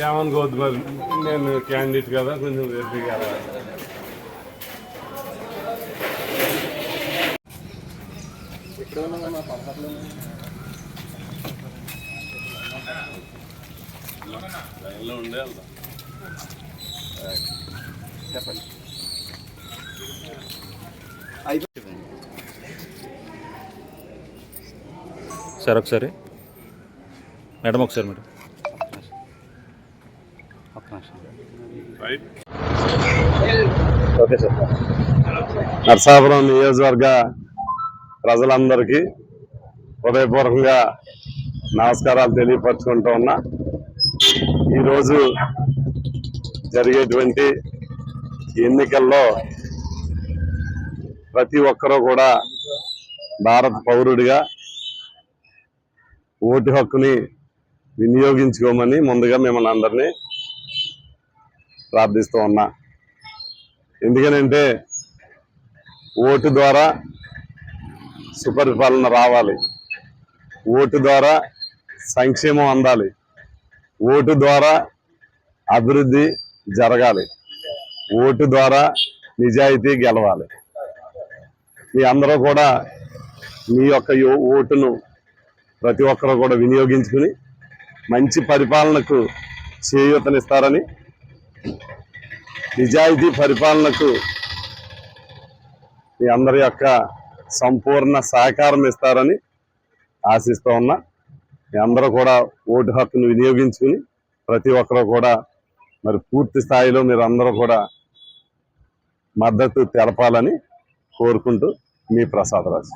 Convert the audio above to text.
ఏమనుకోవద్దు మరి, నేను క్యాండిడేట్ కదా, కొంచెం రెడ్డి కదా. లైన్లో ఉండే వెళ్దాం. చెప్పండి. సార్ ఒకసారి మేడం, ఒకసారి మేడం. Okay sir. నరసాపురం నియోజకవర్గ ప్రజలందరికీ హృదయపూర్వకంగా నమస్కారాలు తెలియపరచుకుంటూ ఉన్నా. ఈరోజు జరిగేటువంటి ఎన్నికల్లో ప్రతి ఒక్కరూ కూడా భారత పౌరుడిగా ఓటు హక్కుని వినియోగించుకోమని ముందుగా మిమ్మల్ని అందరినీ ప్రార్థిస్తూ ఉన్నా. ఎందుకనంటే ఓటు ద్వారా సుపరిపాలన రావాలి, ఓటు ద్వారా సంక్షేమం అందాలి, ఓటు ద్వారా అభివృద్ధి జరగాలి, ఓటు ద్వారా నిజాయితీ గెలవాలి. మీ అందరూ కూడా మీ యొక్క ఓటును ప్రతి ఒక్కరూ కూడా వినియోగించుకుని మంచి పరిపాలనకు చేయూతనిస్తారని, నిజాయితీ పరిపాలనకు మీ అందరి యొక్క సంపూర్ణ సహకారం ఇస్తారని ఆశిస్తూ ఉన్నా. మీ అందరూ కూడా ఓటు హక్కును వినియోగించుకుని ప్రతి ఒక్కరూ కూడా మరి పూర్తి స్థాయిలో మీరు అందరూ కూడా మద్దతు తెలపాలని కోరుకుంటూ మీ ప్రసాదరాజు.